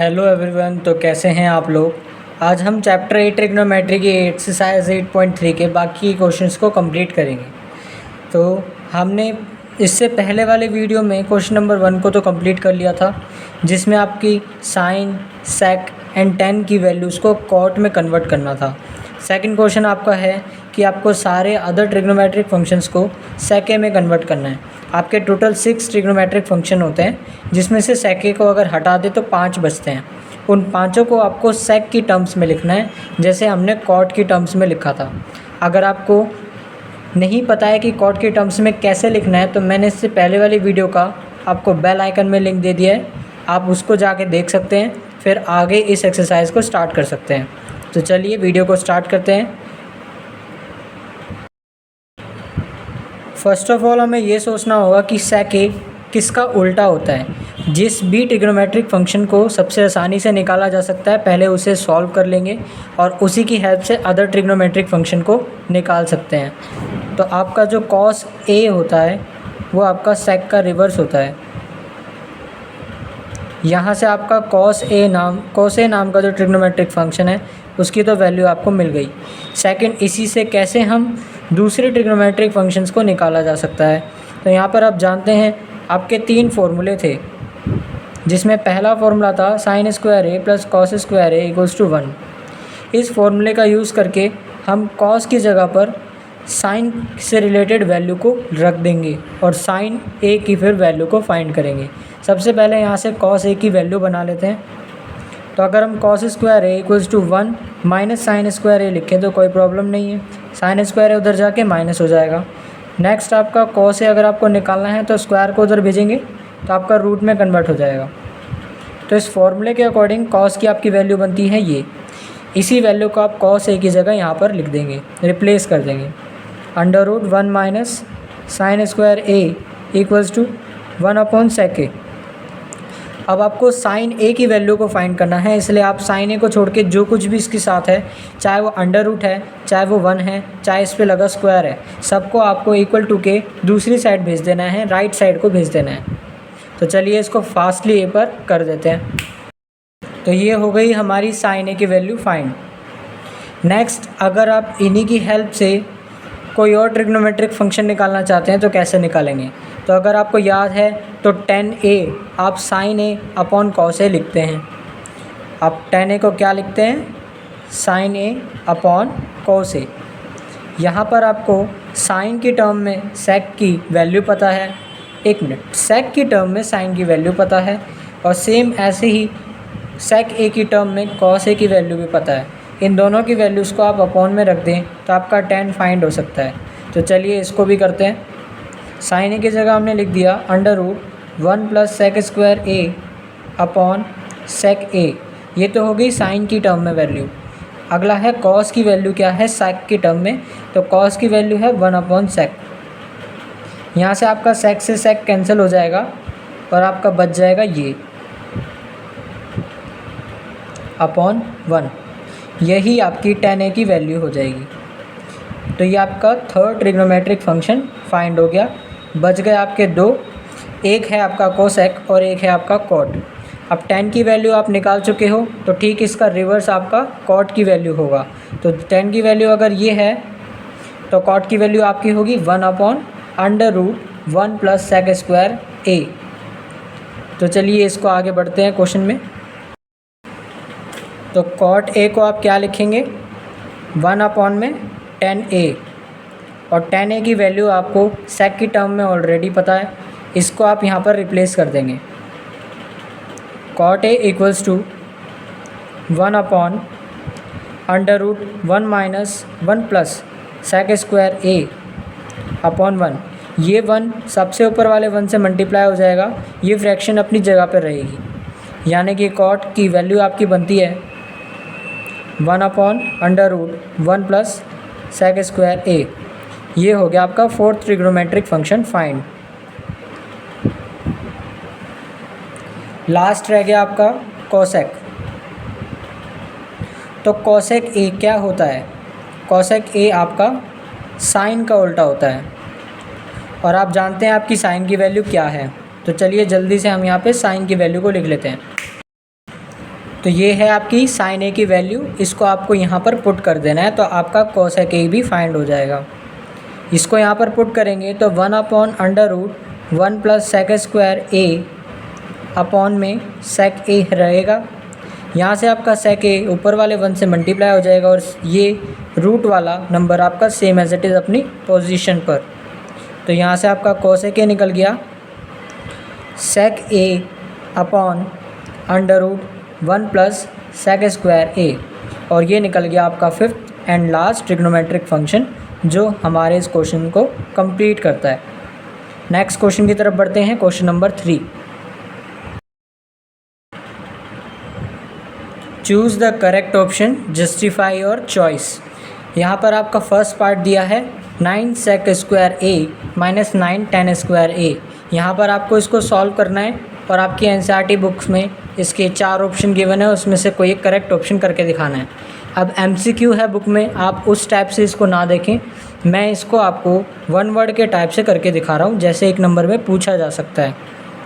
Hello everyone. तो कैसे हैं आप लोग। आज हम चैप्टर 8 ट्रिग्नोमेट्री की एक्सरसाइज 8.3 के बाकी क्वेश्चंस को कंप्लीट करेंगे। तो हमने इससे पहले वाले वीडियो में क्वेश्चन नंबर 1 को तो कंप्लीट कर लिया था, जिसमें आपकी साइन, सेक एंड टेन की वैल्यूज़ को कॉट में कन्वर्ट करना था। सेकंड क्वेश्चन आपका है कि आपको सारे अदर ट्रिग्नोमेट्रिक फंक्शंस को सेके में कन्वर्ट करना है। आपके टोटल 6 ट्रिग्नोमेट्रिक फंक्शन होते हैं, जिसमें से सेके को अगर हटा दे तो 5 बचते हैं। उन पाँचों को आपको सेक की टर्म्स में लिखना है, जैसे हमने कॉट की टर्म्स में लिखा था। अगर आपको नहीं पता है कि कॉट की टर्म्स में कैसे लिखना है, तो मैंने इससे पहले वाली वीडियो का आपको बेल आइकन में लिंक दे दिया है, आप उसको जाके देख सकते हैं, फिर आगे इस एक्सरसाइज को स्टार्ट कर सकते हैं। तो चलिए वीडियो को स्टार्ट करते हैं। फर्स्ट ऑफ ऑल हमें ये सोचना होगा कि सेके किसका उल्टा होता है। जिस भी ट्रिग्नोमेट्रिक फंक्शन को सबसे आसानी से निकाला जा सकता है, पहले उसे सॉल्व कर लेंगे और उसी की हेल्प से अदर ट्रिग्नोमेट्रिक फंक्शन को निकाल सकते हैं। तो आपका जो कॉस ए होता है वो आपका सेक का रिवर्स होता है। यहाँ से आपका कॉस ए नाम का जो ट्रिग्नोमेट्रिक फंक्शन है उसकी तो वैल्यू आपको मिल गई। सेकंड, इसी से कैसे हम दूसरे ट्रिग्नोमेट्रिक फंक्शंस को निकाला जा सकता है। तो यहाँ पर आप जानते हैं आपके 3 फॉर्मूले थे, जिसमें पहला फॉर्मूला था sine square A plus cos square A equals to 1। इस फॉर्मूले का यूज़ करके हम कॉस की जगह पर साइन से रिलेटेड वैल्यू को रख देंगे और साइन ए की फिर वैल्यू को फाइंड करेंगे। सबसे पहले यहाँ से कॉस ए की वैल्यू बना लेते हैं। तो अगर हम cos square A equals to 1 minus sine square A लिखें तो कोई प्रॉब्लम नहीं है, साइन स्क्वायर ए उधर जाके माइनस हो जाएगा। नेक्स्ट आपका कॉस ए अगर आपको निकालना है तो स्क्वायर को उधर भेजेंगे तो आपका रूट में कन्वर्ट हो जाएगा। तो इस फॉर्मूले के अकॉर्डिंग कॉस की आपकी वैल्यू बनती है ये। इसी वैल्यू को आप कॉस ए की जगह यहाँ पर लिख देंगे, रिप्लेस कर देंगे। Under root 1 minus sine square A equals to 1 upon sec A. अब आपको साइन ए की वैल्यू को फाइंड करना है, इसलिए आप साइन ए को छोड़ के जो कुछ भी इसके साथ है, चाहे वो अंडर रूट है, चाहे वो 1 है, चाहे इस पे लगा स्क्वायर है, सबको आपको इक्वल टू के दूसरी साइड भेज देना है, राइट साइड को भेज देना है। तो चलिए इसको फास्टली ए पर कर देते हैं। तो ये हो गई हमारी साइन ए की वैल्यू फाइंड। नेक्स्ट, अगर आप इन्हीं की हेल्प से कोई और ट्रिग्नोमेट्रिक फंक्शन निकालना चाहते हैं तो कैसे निकालेंगे। तो अगर आपको याद है तो tan a आप sin a upon cos a लिखते हैं। आप tan a को क्या लिखते हैं, sin a upon cos a। यहाँ पर आपको sin की टर्म में sec की वैल्यू पता है, एक मिनट, sec की टर्म में sin की वैल्यू पता है, और सेम ऐसे ही sec a की टर्म में cos a की वैल्यू भी पता है। इन दोनों की वैल्यूज़ को आप अपॉन में रख दें तो आपका tan फाइंड हो सकता है। तो चलिए इसको भी करते हैं। साइन ए की जगह हमने लिख दिया under root 1 plus sec square A upon sec A. ये तो हो गई साइन की टर्म में वैल्यू। अगला है कॉस की वैल्यू क्या है सेक की टर्म में, तो कॉस की वैल्यू है 1 अपॉन सेक। यहाँ से आपका सेक से सेक कैंसिल हो जाएगा और आपका बच जाएगा ये अपॉन 1। यही आपकी tan a की वैल्यू हो जाएगी। तो ये आपका थर्ड ट्रिग्नोमेट्रिक फंक्शन फाइंड हो गया। बच गए आपके 2, एक है आपका कोसेक और एक है आपका कॉट। अब tan की वैल्यू आप निकाल चुके हो, तो ठीक इसका रिवर्स आपका कॉट की वैल्यू होगा। तो tan की वैल्यू अगर ये है तो कॉट की वैल्यू आपकी होगी 1 upon under root 1 plus sec square A. तो चलिए इसको आगे बढ़ते हैं क्वेश्चन में। तो कॉट ए को आप क्या लिखेंगे, 1 अपॉन में tan a, और tan a की वैल्यू आपको सेक की टर्म में ऑलरेडी पता है, इसको आप यहाँ पर रिप्लेस कर देंगे। Cot a equals to 1 upon under root 1 minus 1 plus sec square a upon 1। ये 1 सबसे ऊपर वाले 1 से मल्टीप्लाई हो जाएगा, ये फ्रैक्शन अपनी जगह पर रहेगी, यानी कि कॉट की वैल्यू आपकी बनती है 1 upon under root 1 plus sec square A. ये हो गया आपका fourth trigonometric function find. Last रह गया आपका कोसेक। तो कोसेक ए क्या होता है, कोसेक ए आपका साइन का उल्टा होता है, और आप जानते हैं आपकी साइन की वैल्यू क्या है। तो चलिए जल्दी से हम यहाँ पे साइन की वैल्यू को लिख लेते हैं। तो ये है आपकी साइन ए की वैल्यू, इसको आपको यहाँ पर पुट कर देना है तो आपका कोसेक ए भी फाइंड हो जाएगा। इसको यहाँ पर पुट करेंगे तो 1/√1 + सेक स्क्वायर ए अपॉन में सेक ए रहेगा। यहाँ से आपका सेक ए ऊपर वाले 1 से मल्टीप्लाई हो जाएगा और ये रूट वाला नंबर आपका सेम एज इट इज़ अपनी पोजीशन पर। तो यहाँ से आपका कोसेक ए निकल गया सेक ए अपॉन √1 + सेक स्क्वायर ए, और ये निकल गया आपका fifth and last trigonometric function जो हमारे इस क्वेश्चन को कंप्लीट करता है। नेक्स्ट क्वेश्चन की तरफ बढ़ते हैं, question number 3। Choose the correct option, justify your choice. यहाँ पर आपका फर्स्ट पार्ट दिया है 9 सेक स्क्वायर ए - 9 tan स्क्वायर ए। यहाँ पर आपको इसको सॉल्व करना है और आपकी एनसीईआरटी बुक्स में इसके 4 ऑप्शन गिवन है, उसमें से कोई एक करेक्ट ऑप्शन करके दिखाना है। अब एमसीक्यू है बुक में, आप उस टाइप से इसको ना देखें, मैं इसको आपको 1 वर्ड के टाइप से करके दिखा रहा हूँ जैसे 1 नंबर में पूछा जा सकता है।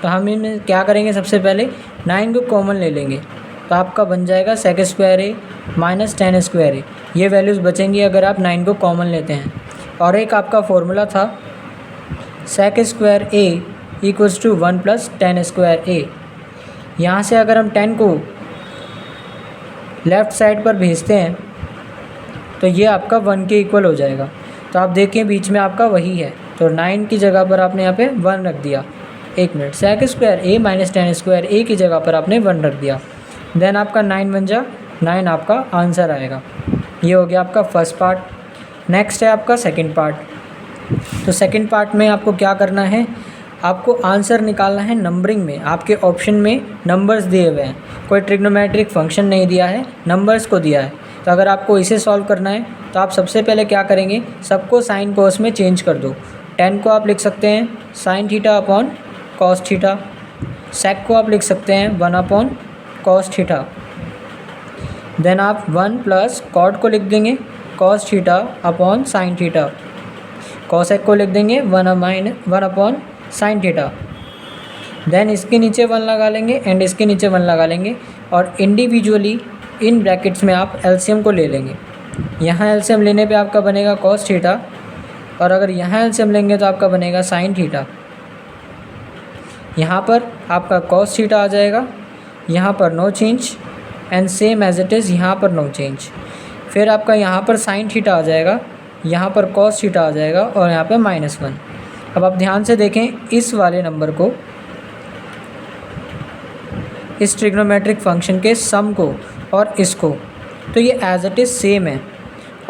तो हम इनमें क्या करेंगे, सबसे पहले 9 को कॉमन ले लेंगे तो आपका बन जाएगा सेक square A - tan square A. ये वैल्यूज़ बचेंगी अगर आप 9 को कॉमन लेते हैं। और एक आपका फॉर्मूला था सेक स्क्वायर ए = 1 + tan स्क्वायर ए। यहाँ से अगर हम 10 को लेफ़्ट साइड पर भेजते हैं तो ये आपका 1 के इक्वल हो जाएगा। तो आप देखें बीच में आपका वही है, तो 9 की जगह पर आपने यहाँ पे 1 रख दिया। 1 मिनट, सेक स्क्वायर ए - tan स्क्वायर ए की जगह पर आपने 1 रख दिया, देन आपका 9 बन जा 9 आपका आंसर आएगा। ये हो गया आपका फर्स्ट पार्ट। नेक्स्ट है आपका सेकंड पार्ट। तो सेकंड पार्ट में आपको क्या करना है, आपको आंसर निकालना है नंबरिंग में। आपके ऑप्शन में नंबर्स दिए हुए हैं, कोई ट्रिग्नोमेट्रिक फंक्शन नहीं दिया है, नंबर्स को दिया है। तो अगर आपको इसे सॉल्व करना है तो आप सबसे पहले क्या करेंगे, सबको साइन कोस में चेंज कर दो। 10 को आप लिख सकते हैं sin theta upon cos theta, sec को आप लिख सकते हैं 1 / cos थीटा, देन आप 1 + कॉट को लिख देंगे cos theta upon sin theta, cosec को लिख देंगे 1 / sin थीटा, देन इसके नीचे 1 लगा लेंगे एंड इसके नीचे 1 लगा लेंगे और इंडिविजुअली इन ब्रैकेट्स में आप एलसीएम को ले लेंगे। यहाँ एलसीएम लेने पे आपका बनेगा cos थीटा और अगर यहाँ एलसीएम लेंगे तो आपका बनेगा sin थीटा। यहाँ पर आपका cos थीटा आ जाएगा, यहाँ पर no change and same as it is यहाँ पर नो चेंज। फिर आपका यहाँ पर sin थीटा आ जाएगा, यहाँ पर cos थीटा आ जाएगा और यहाँ पे -1। अब आप ध्यान से देखें इस वाले नंबर को, इस ट्रिग्नोमेट्रिक फंक्शन के सम को और इसको, तो ये एज इट इज़ सेम है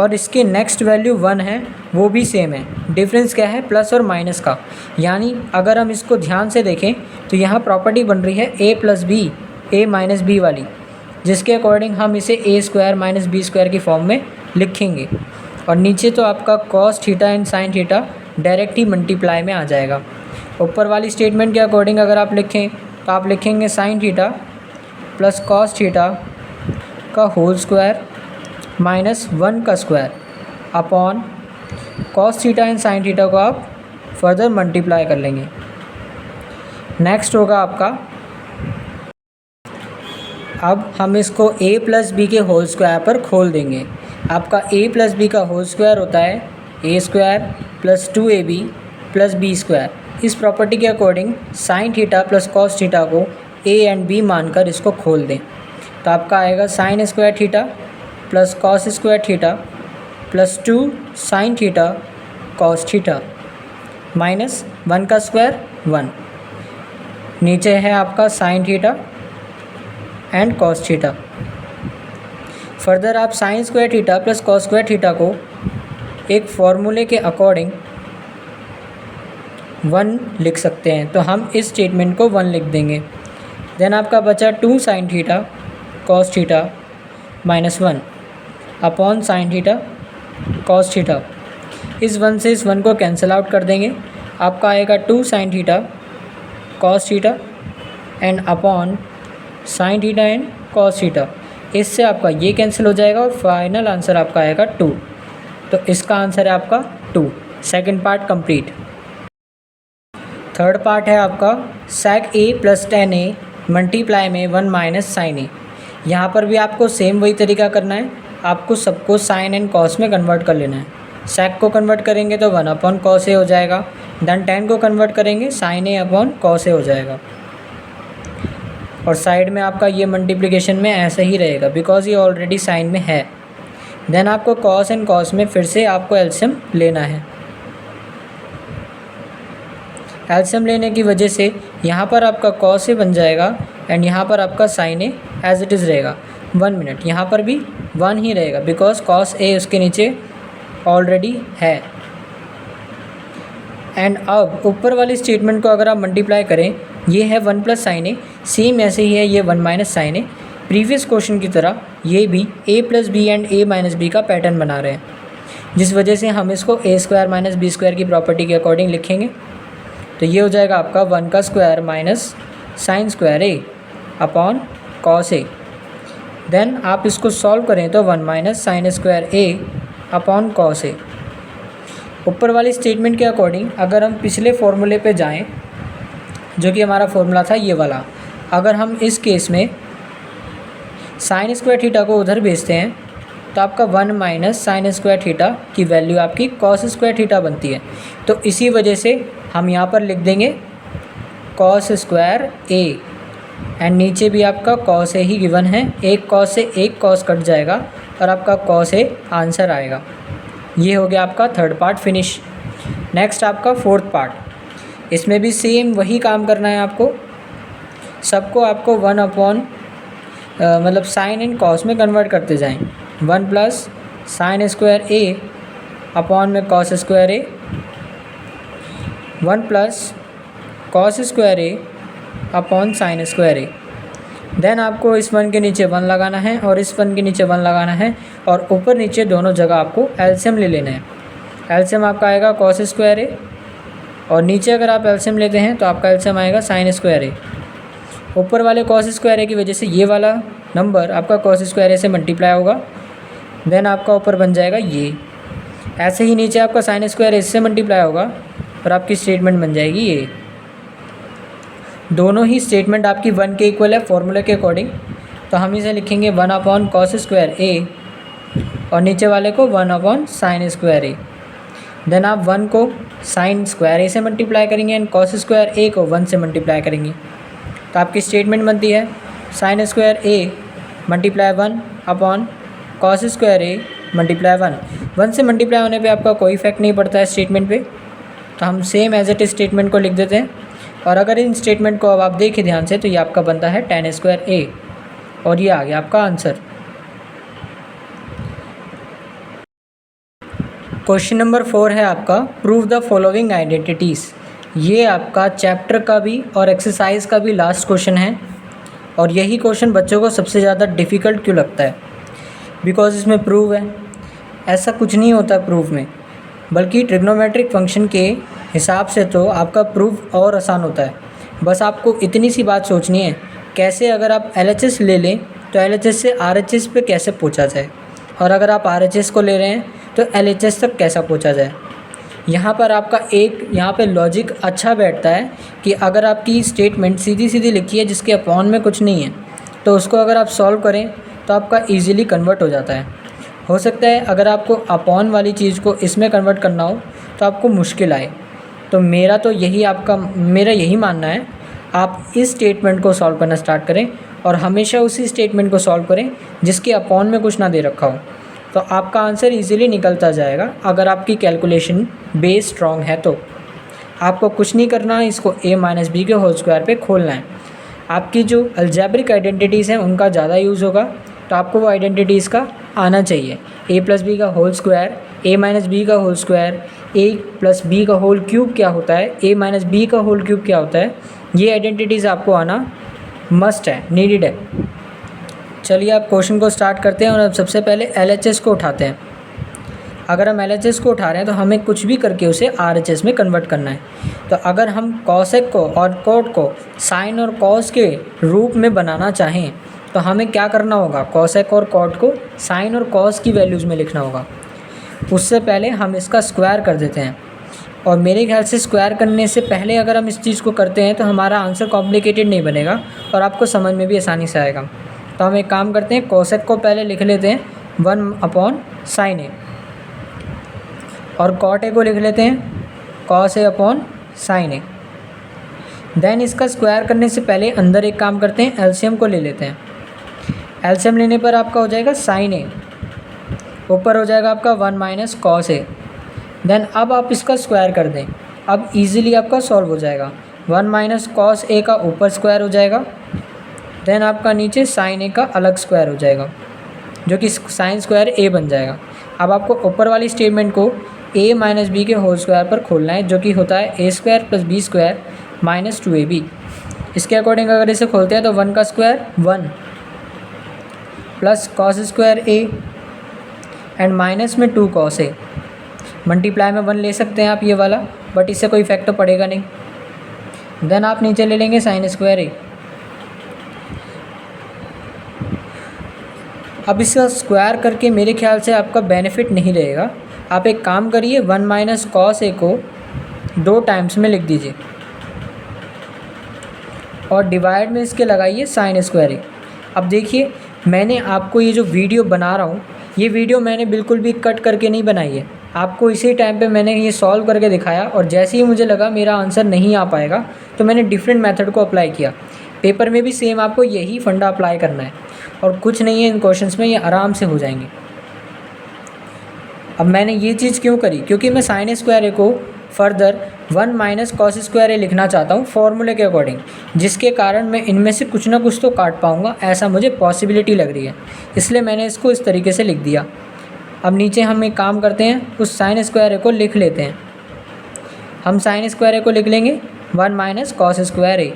और इसके नेक्स्ट वैल्यू 1 है वो भी सेम है। डिफरेंस क्या है, प्लस और माइनस का। यानी अगर हम इसको ध्यान से देखें तो यहाँ प्रॉपर्टी बन रही है a + b a - b वाली, जिसके अकॉर्डिंग हम इसे a² - b² की फॉर्म में लिखेंगे। और नीचे तो आपका cos theta and sin theta direct he multiply में आ जाएगा। ऊपर वाली स्टेटमेंट के अकॉर्डिंग अगर आप लिखें तो आप लिखेंगे sin थीटा + cos थीटा का होल स्क्वायर -1 का square upon cos theta and sin theta को आप फर्दर मल्टीप्लाई कर लेंगे। नेक्स्ट होगा आपका, अब हम इसको a + b के होल स्क्वायर पर खोल देंगे। आपका a + b का होल स्क्वायर होता है a² + 2ab + b²। इस प्रॉपर्टी के according sin theta + cos theta को a एंड b मानकर इसको खोल दें तो आपका आएगा sin² theta + cos² theta + 2 sin theta cos theta -1 का स्क्वायर 1। नीचे है आपका sin theta and cos theta. Further आप sin² थीटा + cos² थीटा को एक फॉर्मूले के अकॉर्डिंग 1 लिख सकते हैं, तो हम इस स्टेटमेंट को 1 लिख देंगे। देन आपका बचा 2 sin theta cos theta -1 upon sin theta cos theta. इस 1 से इस 1 को कैंसिल आउट कर देंगे, आपका आएगा 2 sin theta cos theta and upon sin theta and cos theta. इससे आपका ये कैंसिल हो जाएगा और फाइनल आंसर आपका आएगा 2। तो इसका आंसर है आपका 2। Second part complete. Third part है आपका sec a + tan a multiply में 1 - sin a। यहाँ पर भी आपको सेम वही तरीका करना है, आपको सबको साइन एंड कॉस में कन्वर्ट कर लेना है। सेक को कन्वर्ट करेंगे तो 1 अपॉन कॉस ए हो जाएगा, देन tan को कन्वर्ट करेंगे साइन ए अपॉन कॉस ए हो जाएगा। और साइड में आपका ये मल्टीप्लिकेशन में ऐसा ही रहेगा बिकॉज ये ऑलरेडी साइन में है। देन आपको कॉस एंड कॉस में फिर से आपको एलसीएम लेना है। एलसीएम लेने की वजह से यहाँ पर आपका कॉस ए बन जाएगा एंड यहाँ पर आपका sine A as it is रहेगा। 1 मिनट, यहाँ पर भी 1 ही रहेगा बिकॉज कॉस ए उसके नीचे ऑलरेडी है। एंड अब ऊपर वाली स्टेटमेंट को अगर आप मल्टीप्लाई करें, ये है 1 प्लस साइन ए, सेम ऐसे ही है ये 1 minus sine A. Previous question की तरह ये भी a plus B and a minus B का पैटर्न बना रहे हैं, जिस वजह से हम इसको a square minus B square की प्रॉपर्टी के अकॉर्डिंग लिखेंगे। तो ये हो जाएगा आपका 1 का square minus sine square A upon cos A. Then आप इसको सॉल्व करें तो 1 minus sine square A upon cos A. ऊपर वाली स्टेटमेंट के अकॉर्डिंग अगर हम पिछले फॉर्मूले पे जाएं, जो कि हमारा फॉर्मूला था ये वाला, अगर हम इस केस में साइन स्क्वायर थीटा को उधर भेजते हैं तो आपका 1 माइनस साइन स्क्वायर थीटा की वैल्यू आपकी कॉस स्क्वायर थीटा बनती है। तो इसी वजह से हम यहाँ पर लिख देंगे कॉस स्क्वायर ए एंड नीचे भी आपका कॉस ए ही गिवन है। एक कॉस से एक कॉस कट जाएगा और आपका कॉस ए आंसर आएगा। ये हो गया आपका थर्ड पार्ट फिनिश। नेक्स्ट आपका फोर्थ पार्ट, इसमें भी सेम वही काम करना है आपको। सबको आपको 1 अपॉन मतलब साइन एंड कॉस में कन्वर्ट करते जाएं। 1 plus sign square A upon में cos square A, 1 plus cos square A upon sine square A. Then आपको इस 1 के नीचे 1 लगाना है और इस 1 के नीचे 1 लगाना है और ऊपर नीचे दोनों जगह आपको एलसीएम ले लेना है। एलसीएम आपका आएगा कॉस स्क्वायर ए और नीचे अगर आप एलसीएम लेते हैं तो आपका एलसीएम आएगा साइन स्क्वायर ए। ऊपर वाले कॉस स्क्वायर ए की वजह से ये वाला नंबर आपका कॉस स्क्वायर ए से मल्टीप्लाई होगा, देन आपका ऊपर बन जाएगा ये। ऐसे ही नीचे आपका साइन स्क्वायर ए से मल्टीप्लाई होगा और आपकी स्टेटमेंट बन जाएगी ये। दोनों ही स्टेटमेंट आपकी 1 के इक्वल है फॉर्मूले के अकॉर्डिंग, तो हम इसे लिखेंगे 1 अपॉन कॉस स्क्वायर ए और नीचे वाले को 1 अपॉन साइन स्क्वायर ए। देन आप 1 को साइन स्क्वायर ए से मल्टीप्लाई करेंगे एंड कॉस स्क्वायर ए को 1 से मल्टीप्लाई करेंगे, तो आपकी स्टेटमेंट बनती है sign square A multiply 1 upon cos square A multiply 1। 1 से मल्टीप्लाई होने पे आपका कोई इफेक्ट नहीं पड़ता है स्टेटमेंट पे, तो हम same as it is statement को लिख देते हैं। और अगर इन स्टेटमेंट को अब आप देखें ध्यान से तो ये आपका बनता है tan स्क्वायर ए और ये आ गया आपका आंसर। क्वेश्चन नंबर 4 है आपका प्रूव द फॉलोइंग आइडेंटिटीज़। ये आपका चैप्टर का भी और एक्सरसाइज का भी लास्ट क्वेश्चन है और यही क्वेश्चन बच्चों को सबसे ज़्यादा डिफ़िकल्ट क्यों लगता है, बिकॉज इसमें प्रूव है। ऐसा कुछ नहीं होता प्रूफ में, बल्कि ट्रिग्नोमेट्रिक फंक्शन के हिसाब से तो आपका प्रूफ और आसान होता है। बस आपको इतनी सी बात सोचनी है, कैसे अगर आप LHS ले लें तो LHS से RHS पे कैसे पहुंचा जाए, और अगर आप RHS को ले रहे हैं तो LHS तक कैसा पहुंचा जाए। यहाँ पर आपका एक यहाँ पे लॉजिक अच्छा बैठता है कि अगर आपकी स्टेटमेंट सीधी सीधी लिखी है जिसके अपॉन में कुछ नहीं है, तो उसको अगर आप सॉल्व करें तो आपका ईजिली कन्वर्ट हो जाता है। हो सकता है अगर आपको अपॉन वाली चीज़ को इसमें कन्वर्ट करना हो तो आपको मुश्किल आए। तो मेरा यही मानना है, आप इस स्टेटमेंट को सॉल्व करना स्टार्ट करें और हमेशा उसी स्टेटमेंट को सॉल्व करें जिसके अपॉन में कुछ ना दे रखा हो, तो आपका आंसर इजीली निकलता जाएगा। अगर आपकी कैलकुलेशन बेस स्ट्रॉन्ग है तो आपको कुछ नहीं करना है, इसको a माइनस बी के होल स्क्वायर पे खोलना है। आपकी जो अलजेब्रिक आइडेंटिटीज़ हैं उनका ज़्यादा यूज़ होगा, तो आपको वो आइडेंटिटीज़ का आना चाहिए। a प्लस बी का whole square, a minus B का whole square, a plus B का होल क्यूब क्या होता है, a माइनस बी का होल क्यूब क्या होता है, ये आइडेंटिटीज़ आपको आना मस्ट है, नीडेड है। चलिए आप क्वेश्चन को स्टार्ट करते हैं और अब सबसे पहले LHS को उठाते हैं। अगर हम LHS को उठा रहे हैं तो हमें कुछ भी करके उसे RHS में कन्वर्ट करना है। तो अगर हम कॉसेक को और कॉट को साइन और कॉस के रूप में बनाना चाहें तो हमें क्या करना होगा, कॉसेक और कॉट को साइन और कॉस की वैल्यूज़ में लिखना होगा। उससे पहले हम इसका स्क्वायर कर देते हैं, और मेरे ख्याल से स्क्वायर करने से पहले अगर हम इस चीज़ को करते हैं तो हमारा आंसर कॉम्प्लिकेटेड नहीं बनेगा और आपको समझ में भी आसानी से आएगा। तो हम एक काम करते हैं, कोसेक को पहले लिख लेते हैं 1/sin a और कॉट ए को लिख लेते हैं cos a/sin a। देन इसका स्क्वायर करने से पहले अंदर एक काम करते हैं, एलसीएम को ले लेते हैं। एलसीएम लेने पर आपका हो जाएगा sin a, ऊपर हो जाएगा आपका 1 - cos a। देन अब आप इसका स्क्वायर कर दें, अब इजीली आपका सॉल्व हो जाएगा। 1 - cos a का ऊपर स्क्वायर हो जाएगा, देन आपका नीचे sin a का अलग स्क्वायर हो जाएगा, जो कि sin स्क्वायर a बन जाएगा। अब आपको ऊपर वाली स्टेटमेंट को a - b के होल स्क्वायर पर खोलना है, जो कि होता है a² + b² - 2ab। इसके अकॉर्डिंग अगर इसे खोलते हैं तो 1 का square 1 plus cos square a and minus में 2 cos a। मल्टीप्लाई में 1 ले सकते हैं आप ये वाला, बट इससे कोई इफेक्ट तो पड़ेगा नहीं। देन आप नीचे ले लेंगे sin स्क्वायर a। अब इसका स्क्वायर करके मेरे ख्याल से आपका बेनिफिट नहीं रहेगा। आप एक काम करिए, 1 - cos a को 2 टाइम्स में लिख दीजिए और डिवाइड में इसके लगाइए sin स्क्वायर a। अब देखिए, मैंने आपको ये जो वीडियो बना रहा हूँ, ये वीडियो मैंने बिल्कुल भी कट करके नहीं बनाई है। आपको इसी टाइम पे मैंने ये सॉल्व करके दिखाया और जैसे ही मुझे लगा मेरा आंसर नहीं आ पाएगा तो मैंने डिफरेंट मेथड को अप्लाई किया। पेपर में भी सेम आपको यही फंडा अप्लाई करना है और कुछ नहीं है इन क्वेश्चंस में, ये आराम से हो जाएंगे। अब मैंने ये चीज़ क्यों करी, क्योंकि मैं sin स्क्वायर ए को फर्दर 1 - cos स्क्वायर ए लिखना चाहता हूँ फॉर्मूले के अकॉर्डिंग, जिसके कारण मैं इनमें से कुछ ना कुछ तो काट पाऊँगा, ऐसा मुझे पॉसिबिलिटी लग रही है, इसलिए मैंने इसको इस तरीके से लिख दिया। अब नीचे हम एक काम करते हैं, उस sin स्क्वायर ए को लिख लेते हैं। हम sin स्क्वायर ए को लिख लेंगे 1 - cos स्क्वायर ए।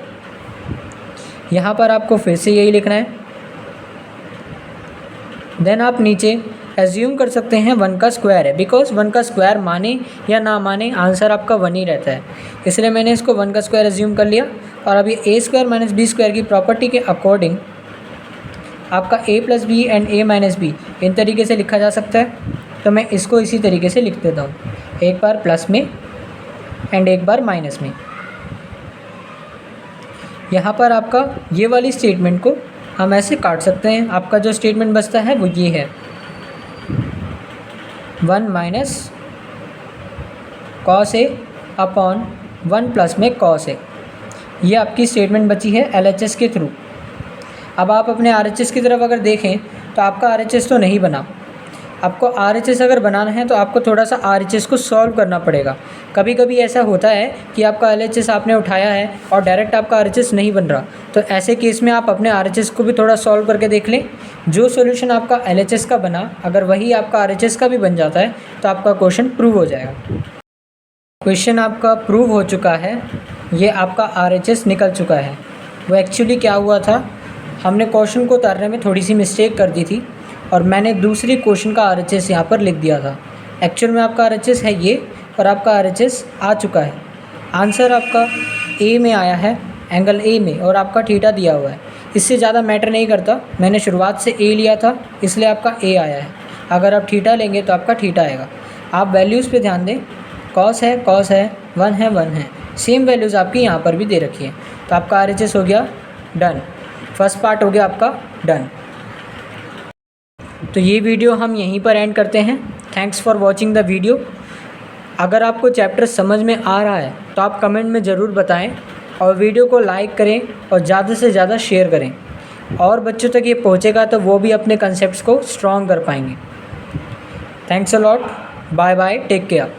यहाँ पर आपको फिर से यही लिखना है। देन आप नीचे एज्यूम कर सकते हैं 1 का स्क्वायर है, बिकॉज 1 का स्क्वायर माने या ना माने आंसर आपका 1 ही रहता है, इसलिए मैंने इसको 1 का स्क्वायर एज्यूम कर लिया। और अब ये a² - b² की प्रॉपर्टी के अकॉर्डिंग आपका a + b and a - b इन तरीके से लिखा जा सकता है, तो मैं इसको इसी तरीके से लिख देता हूँ, एक बार प्लस में एंड एक बार माइनस में। यहाँ पर आपका ये वाली स्टेटमेंट को हम ऐसे काट सकते हैं। आपका जो स्टेटमेंट बचता है वो ये है, 1 - cos a/1 प्लस में cos a। ये आपकी स्टेटमेंट बची है LHS के थ्रू। अब आप अपने RHS की तरफ अगर देखें तो आपका RHS तो नहीं बना। आपको RHS अगर बनाना है तो आपको थोड़ा सा RHS को सॉल्व करना पड़ेगा। कभी कभी ऐसा होता है कि आपका LHS आपने उठाया है और डायरेक्ट आपका RHS नहीं बन रहा, तो ऐसे केस में आप अपने RHS को भी थोड़ा सॉल्व करके देख लें। जो सॉल्यूशन आपका LHS का बना, अगर वही आपका RHS का भी बन जाता है तो आपका क्वेश्चन प्रूव हो जाएगा। क्वेश्चन आपका प्रूव हो चुका है, ये आपका RHS निकल चुका है। वो एक्चुअली क्या हुआ था, हमने क्वेश्चन को उतारने में थोड़ी सी मिस्टेक कर दी थी और मैंने दूसरी क्वेश्चन का RHS यहाँ पर लिख दिया था। एक्चुअल में आपका RHS है ये, और आपका RHS आ चुका है। आंसर आपका A में आया है, एंगल A में, और आपका थीटा दिया हुआ है। इससे ज़्यादा मैटर नहीं करता, मैंने शुरुआत से A लिया था इसलिए आपका A आया है। अगर आप थीटा लेंगे तो आपका थीटा आएगा। आप वैल्यूज़ पे ध्यान दें, कॉस है 1 है 1 है, सेम वैल्यूज़ आपकी यहाँ पर भी दे रखी है। तो आपका RHS हो गया डन, फर्स्ट पार्ट हो गया आपका डन। तो ये वीडियो हम यहीं पर एंड करते हैं। Thanks for watching the video. अगर आपको चैप्टर समझ में आ रहा है तो आप कमेंट में ज़रूर बताएं और वीडियो को लाइक करें और ज़्यादा से ज़्यादा शेयर करें, और बच्चों तक ये पहुंचेगा तो वो भी अपने कंसेप्ट्स को स्ट्रॉन्ग कर पाएंगे। Thanks a lot, bye bye, take care.